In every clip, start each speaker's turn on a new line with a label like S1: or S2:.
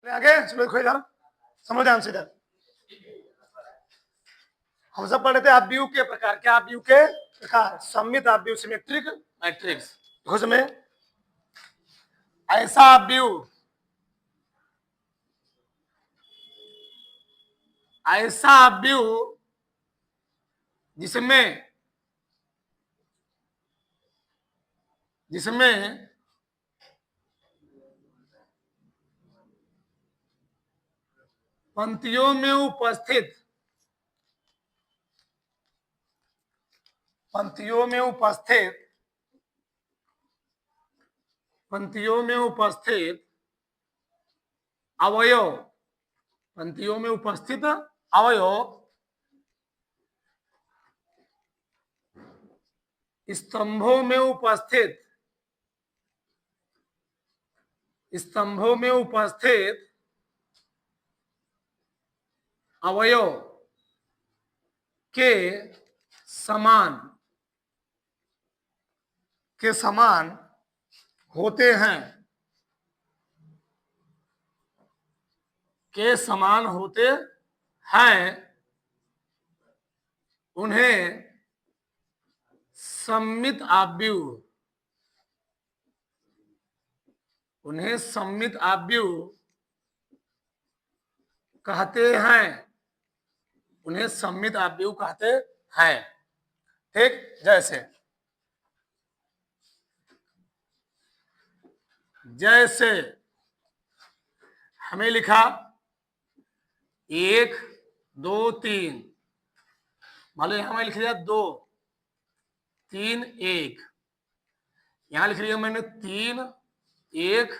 S1: आगे चलो, देखो इधर, समझ ध्यान से इधर। हम सब पढ़ रहे थे आव्यूह के प्रकार। क्या आव्यूह के प्रकार? सममित आव्यूह, सिमेट्रिक मैट्रिक्स। देखो समय ऐसा आव्यूह, ऐसा आव्यूह जिसमें जिसमें पंक्तियों में उपस्थित पंक्तियों में उपस्थित पंक्तियों में उपस्थित अवयव पंक्तियों में उपस्थित अवयव स्तंभों में उपस्थित अवयव के समान होते हैं, उन्हें सममित आव्यूह कहते हैं। ठीक, जैसे हमें लिखा 1 2 3, मान लो यहां मैंने लिख दिया 2 3 1, यहां लिख लिया मैंने 3 1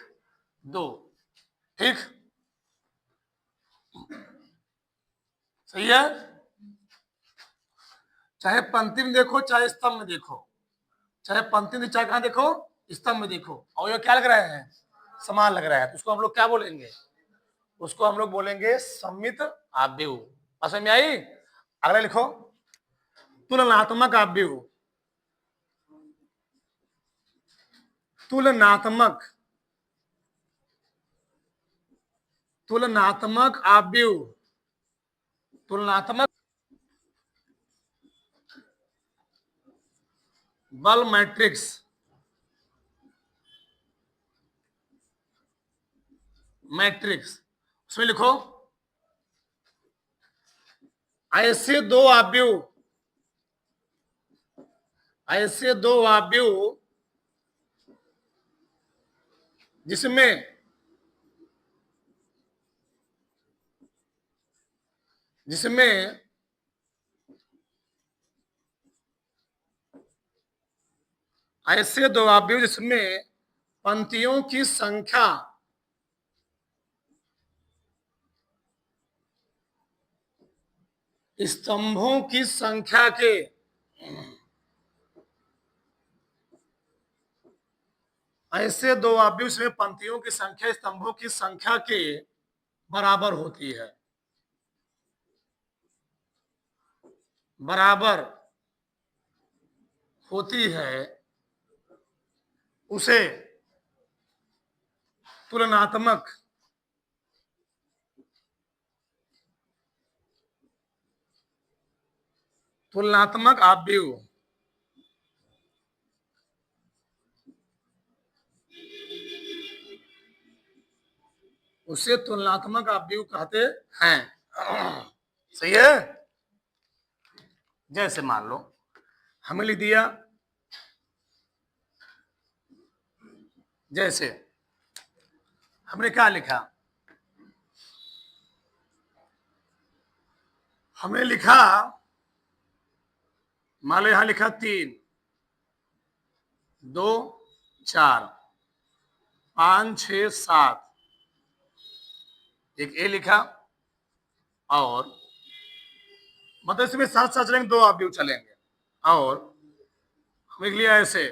S1: 2। ठीक, सही है। चाहे पंक्ति में देखो, चाहे स्तंभ में देखो, चाहे पंक्ति में, चाहे कहां देखो, स्तंभ में देखो, और ये क्या लग रहे हैं? समान लग रहा है। तो उसको हम लोग क्या बोलेंगे? उसको हम लोग बोलेंगे सममित आव्यूह। समझ में आई? अगला लिखो तुलनात्मक आव्यूह। तुलनात्मक आव्यूह, तुलनात्मक बल मैट्रिक्स, उसमें लिखो ऐसे दो आव्यूह जिसमें पंक्तियों की संख्या स्तंभों की संख्या के पंक्तियों की संख्या स्तंभों की संख्या के बराबर होती है, उसे तुलनात्मक आव्यूह कहते हैं। सही है। जैसे मान लो हमें लिख दिया, जैसे हमने क्या लिखा? हमने लिखा, मान लो यहां लिखा 3 2 4 5 6 7, एक ए लिखा, और मतलब इसमें साथ साथ चलेंगे, 2 आव्यूह चलेंगे, और हम लिख लिया ऐसे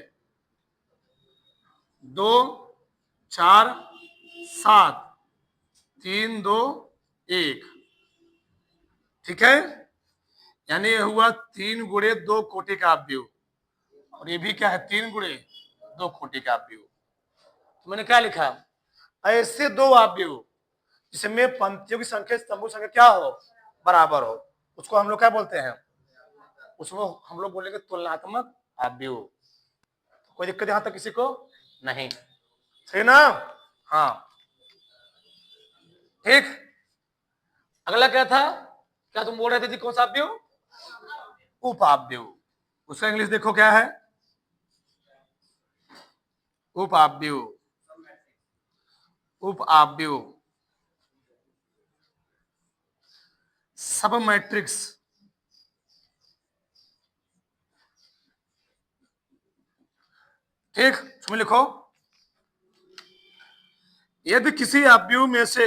S1: 2 4 7 3 2 1। ठीक है, यानी ये हुआ 3 गुणे 2 कोटि का आव्यूह, और ये भी क्या है? 3 गुणे 2 कोटि का आव्यूह। तो मैंने क्या लिखा? ऐसे दो आव्यूह जिसमें पंक्तियों की संख्या स्तंभों की संख्या क्या हो, बराबर हो, उसको हम लोग क्या बोलते हैं, उसको हम लोग बोलेंगे तुलनात्मक अवयव। कोई दिक्कत यहां तक किसी को नहीं, सही ना? हाँ ठीक। अगला क्या था, क्या तुम बोल रहे थे जी, कौन सा अवयव, उपावयव। उसका इंग्लिश देखो क्या है, उपावयव, उपावयव, सब मैट्रिक्स, ठीक। उसमें लिखो, यदि किसी अवयव में से,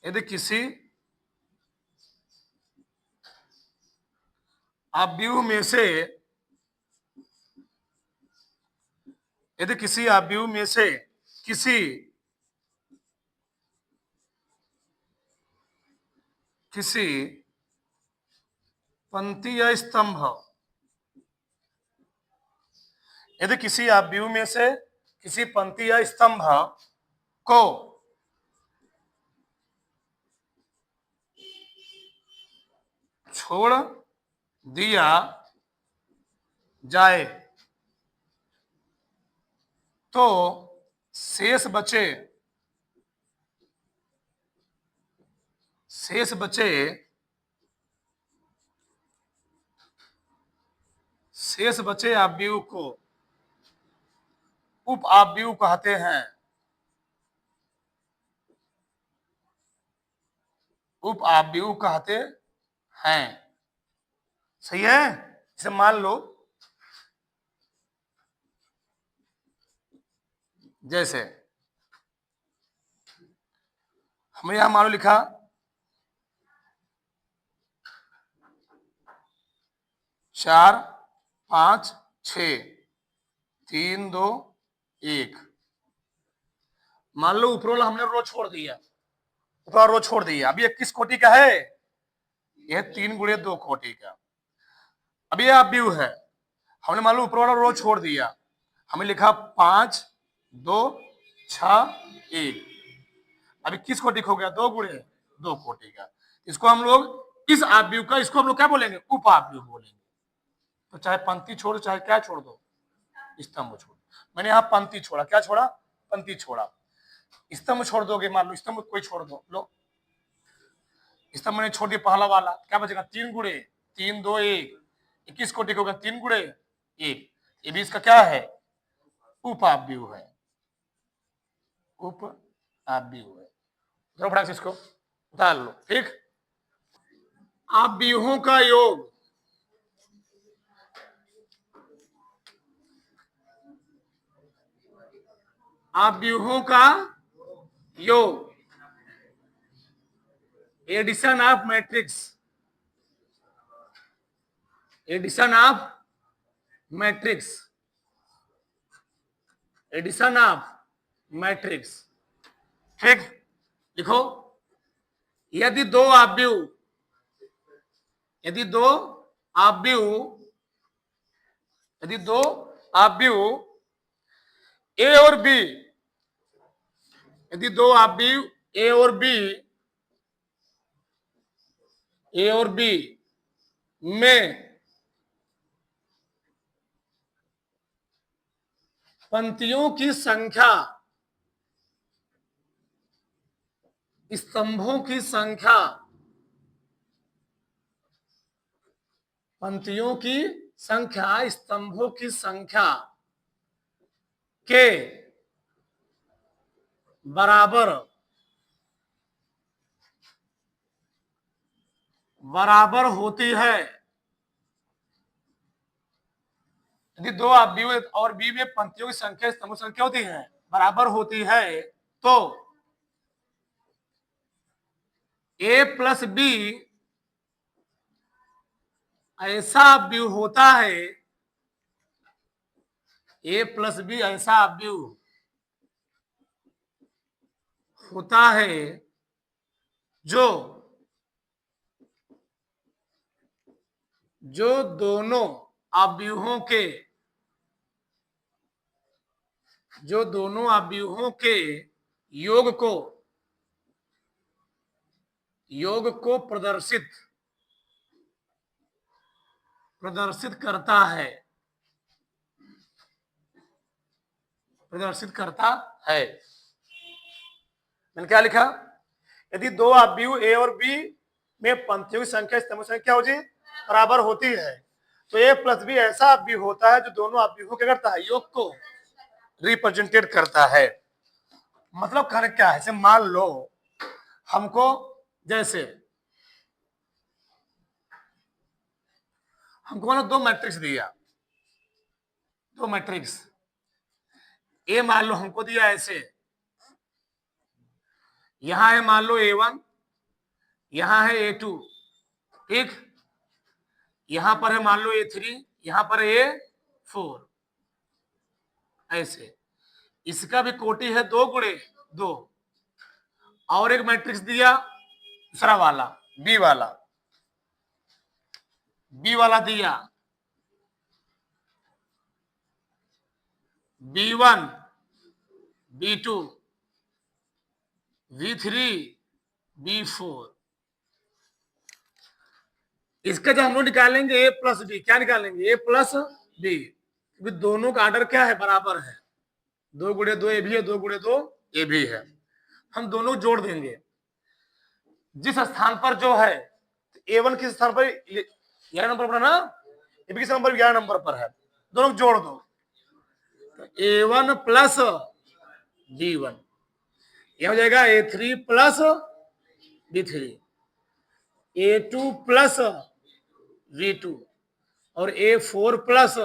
S1: यदि किसी अवयव में से, यदि किसी अवयव में से किसी किसी पंक्ति या स्तंभ, यदि किसी अवयव में से किसी पंक्ति या स्तंभ को छोड़ दिया जाए तो शेष बचे, शेष बचे, शेष बचे अवयव को उप अवयव कहते हैं, उप अवयव कहते हैं। सही है? जैसे मान लो, जैसे हमें यहां मान लो लिखा 4 5 6 3 2 1। मान लो ऊपर वाला हमने रो छोड़ दिया, ऊपर वाला रो छोड़ दिया। अब ये किस कोटि का है, यह 3 गुणे 2 कोटि का। अब ये अवयव है, हमने मान लो ऊपर वाला रो छोड़ दिया, हमें लिखा 5 2 6 1। अभी किस कोटि का हो गया, 2 गुणे 2 कोटि का। इसको हम लोग, इस अवयव का, इसको हम लोग क्या बोलेंगे, उप अवयव बोलेंगे। तो चाहे पंक्ति छोड़ो, चाहे क्या छोड़ दो, स्तंभ छोड़। मैंने यहाँ पंक्ति छोड़ा, क्या छोड़ा, पंक्ति छोड़ा। स्तंभ छोड़ दोगे, मान लो स्तंभ कोई छोड़ दो, लो स्तंभ मैंने छोड़ दिया पहला वाला, क्या बचेगा, 3 गुणे 3 2 1। 21 कोटि का होगा 3 गुणे 1। ये भी इसका क्या है, उप अवयव है, उप अवयव है। चलो फटाक से इसको उतार लो, ठीक। अवयवों का योग, अवयवों का योग, addition of matrix, addition of matrix, addition of matrix, ठीक। लिखो, यदि दो अवयव, यदि दो अवयव, यदि दो अवयव ए और बी, यदि दो अवयव ए और बी, ए और बी में पंक्तियों की संख्या, स्तंभों की संख्या, पंक्तियों की संख्या स्तंभों की संख्या के बराबर, बराबर होती है। यदि दो अवयव और बी में पंक्तियों की संख्या स्तंभों की संख्या होती है, बराबर होती है, तो ए प्लस बी ऐसा अवयव होता है, ए प्लस बी ऐसा अवयव होता है जो, दोनों अवयवों के जो दोनों अवयवों के योग को प्रदर्शित करता है, मैंने क्या लिखा? यदि दो अवयव ए और बी में पंक्तियों की संख्या स्तंभों की संख्या क्या होती है? बराबर होती है, तो ए प्लस बी ऐसा अवयव होता है जो दोनों अवयवों क्या करता है? योग को रिप्रेजेंटेट करता है। मतलब कहने क्या है? मान लो हमको जैसे हमको मान लो दो मैट्रिक्स दिया, दो मैट्रिक्स ए मान लो हमको दिया ऐसे, यहां है मान लो A1, यहां है A2, ठीक, यहां पर है मान लो A3, यहां पर है A4, ऐसे इसका भी कोटि है 2 × 2। और एक मैट्रिक्स दिया दूसरा वाला बी वाला दिया B1, B2, V3, B4। इसका जो हम लोग निकालेंगे ए प्लस बी, क्या निकालेंगे? ए प्लस बी, दोनों का ऑर्डर क्या है? बराबर है, 2 × 2 ए भी है, 2 × 2 ए भी है। हम दोनों जोड़ देंगे, जिस स्थान पर जो है A1 किस स्थान पर? 11 नंबर पर ना, ए बी किस नंबर? 11 नंबर पर है, दोनों जोड़ दो, A1 प्लस B1, यह हो जाएगा A3 plus B3, A2 plus V2 और A4 प्लस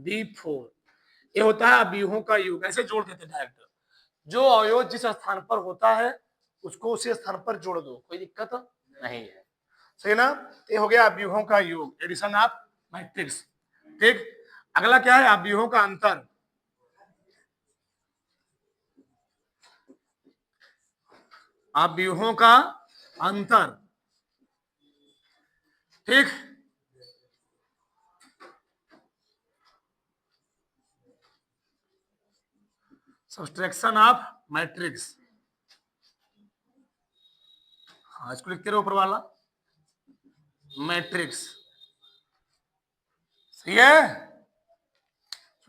S1: B4। ये होता है अवयवों का योग। ऐसे जोड़ देते डायरेक्ट, जो अवयव जिस स्थान पर होता है उसको उसी स्थान पर जोड़ दो, कोई दिक्कत नहीं है, सही ना? ये हो गया अवयवों का योग, एडिशन ऑफ मैट्रिक्स, ठीक। अगला क्या है? अवयवों का अंतर। अवयवों का अंतर, ठीक। सब्सट्रैक्शन ऑफ मैट्रिक्स, हाँ इसको लिखते रहो ऊपर वाला मैट्रिक्स, सही है।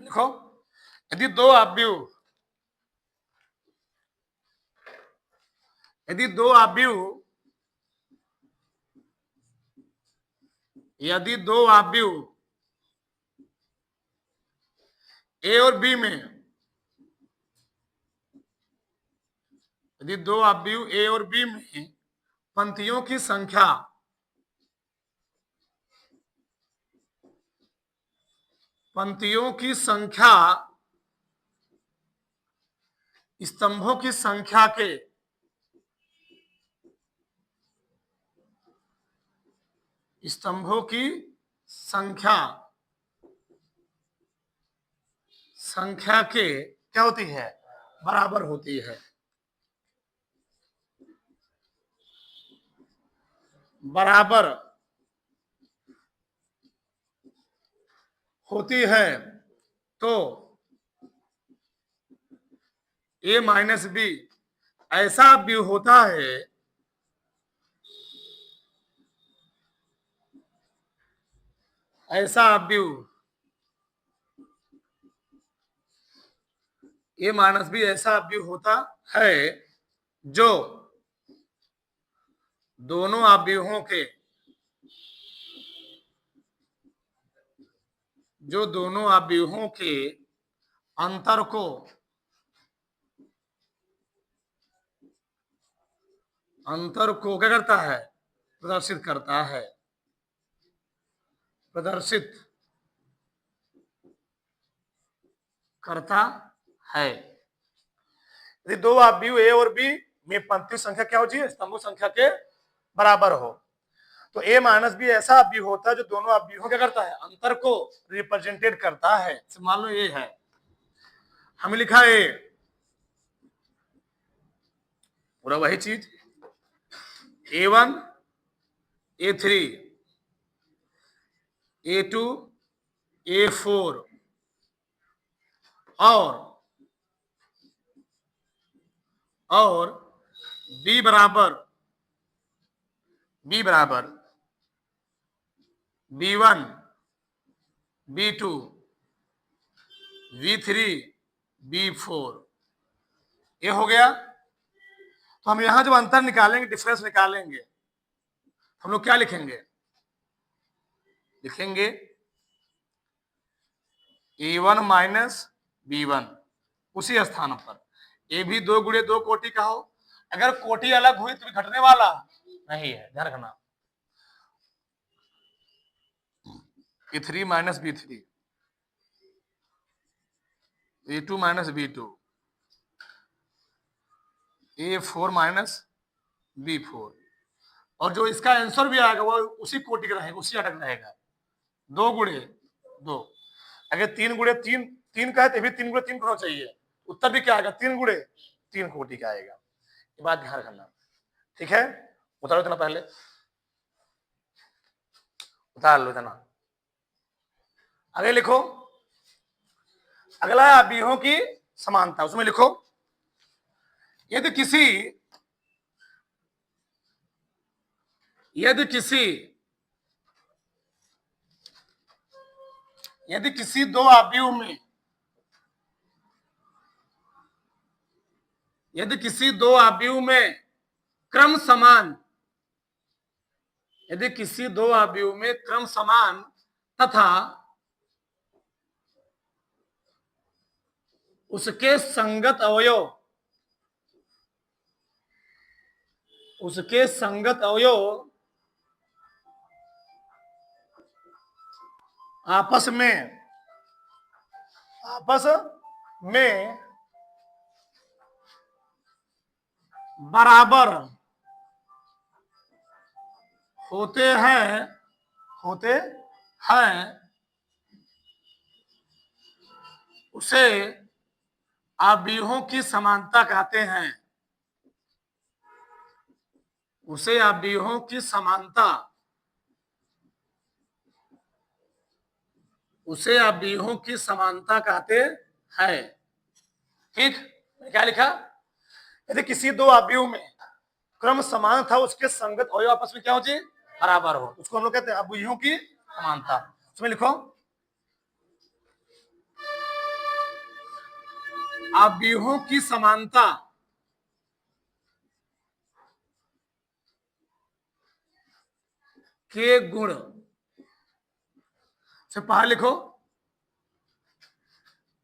S1: लिखो, यदि दो अवयव यदि दो अवयव ए और बी में, यदि दो अवयव ए और बी में पंक्तियों की संख्या स्तंभों की संख्या के संख्या के क्या होती है? बराबर होती है, बराबर होती है, तो ए माइनस बी ऐसा अवयव होता है, ऐसा अवयव ए माइनस बी ऐसा अवयव होता है जो दोनों अवयवों के अंतर को क्या करता है? प्रदर्शित करता है, यदि दो अवयव ए और बी में पंक्ति संख्या क्या होती है? स्तंभों संख्या के बराबर हो, तो ए माइनस बी ऐसा अवयव होता है जो दोनों अवयवों क्या करता है? अंतर को रिप्रेजेंटेट करता है। मान लो ये है, हमें लिखा है पूरा वही चीज, A1, A3, A2, A4 और बी बराबर B1 B2 V3 B4, ये हो गया। तो हम यहां जब अंतर निकालेंगे, डिफरेंस निकालेंगे, हम लोग क्या लिखेंगे? लिखेंगे A1 माइनस B1 उसी स्थान पर। ए भी 2 गुणे 2 कोटि का हो, अगर कोटि अलग हुई तो घटने वाला नहीं है, ध्यान रखना। A3 minus B3, A2 minus B2, A4 minus B4, और जो इसका आंसर भी आएगा वो उसी कोटि का रहेगा, उसी अटक रहेगा। 2 गुणे 2, अगर 3 गुणे 3 3 का है तो भी 3 गुणे 3 होना चाहिए, उत्तर भी क्या आएगा? 3 गुणे 3 कोटि का आएगा। ये बात ध्यान रखना, ठीक है? उतारो इतना, पहले उतार लो इतना। आगे लिखो, अगला अवयवों की समानता, उसमें लिखो यदि किसी दो अवयव में, यदि किसी दो अवयव में क्रम समान, यदि किसी दो अवयव में क्रम समान तथा उसके संगत अवयव आपस में बराबर होते हैं उसे अवयवों की समानता कहते हैं। उसे अवयवों की समानता कहते हैं। ठीक, क्या लिखा? यदि किसी दो अवयव में क्रम समान था, उसके संगत अवयव आपस में क्या हो जाए? बराबर हो, उसको हम लोग कहते हैं अवयवों की समानता। उसमें लिखो अवयवों की समानता के गुण से पहले लिखो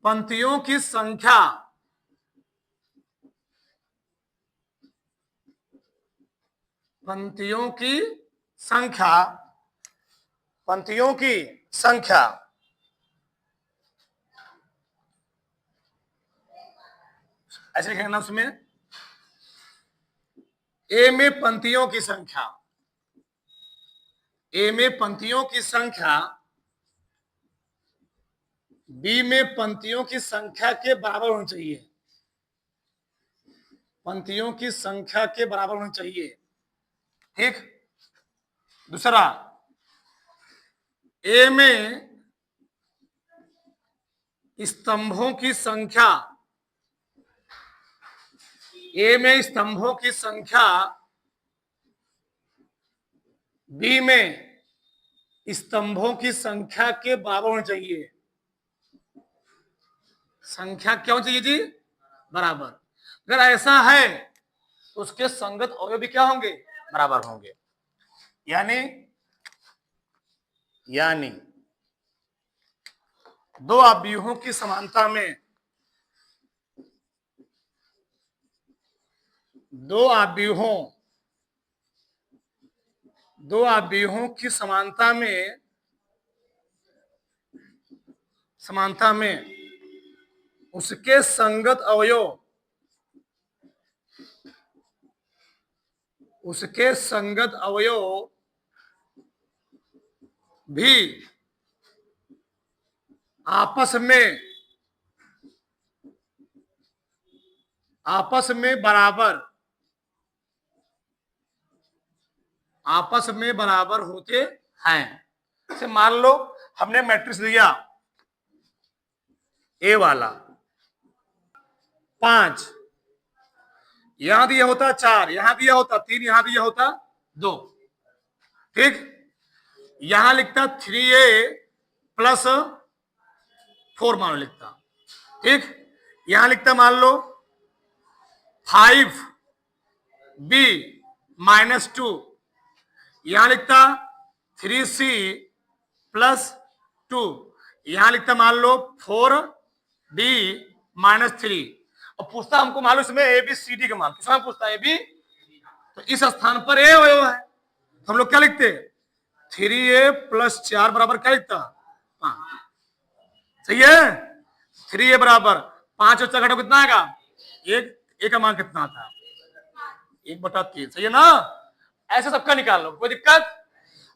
S1: पंक्तियों की संख्या ऐसे लिखेंगे ना, उसमें ए में पंक्तियों की संख्या बी में पंक्तियों की संख्या के बराबर होनी चाहिए। ठीक, दूसरा ए में स्तंभों की संख्या बी में स्तंभों की संख्या के बराबर होनी चाहिए। संख्या क्या होनी चाहिए जी? बराबर। अगर ऐसा है तो उसके संगत अवयव भी क्या होंगे? बराबर होंगे। यानी दो अवयवों की समानता में दो अवयवों की समानता में उसके संगत अवयव भी आपस में बराबर होते हैं। जैसे मान लो हमने मैट्रिक्स लिया ए वाला, 5, यहां दिया होता 4, यहां दिया होता 3, यहां दिया होता 2। ठीक, यहां लिखता 3a प्लस 4 मान लो लिखता। ठीक, यहां लिखता मान लो 5b माइनस 2, यहां लिखता 3c प्लस 2, यहां लिखता मान लो 4d माइनस 3। और पूछता हमको मान लो इसमें ए बी सी डी का मान, किसका पूछता है ए बी, तो इस स्थान पर ए है, हम लोग क्या लिखते 3a प्लस 4 बराबर क्या लिखता 5। सही है, 3a बराबर 5 और 4 घटाओ कितना आएगा 1, ए का मान कितना आता 1/3। सही है ना, ऐसे सबका निकाल लो, कोई दिक्कत।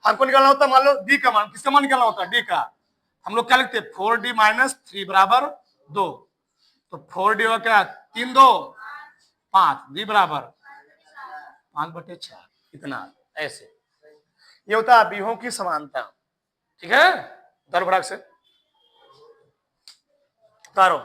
S1: हमको निकालना होता मान लो डी का मान, किसका मान निकालना होता डी का, हम लोग क्या लिखते 4d माइनस 3 बराबर 2, तो 4d होगा क्या 3 2 5, डी बराबर 5/4, इतना। ऐसे ये होता है अवयवों की समानता। ठीक है, उतारो फटाक से, उतारो।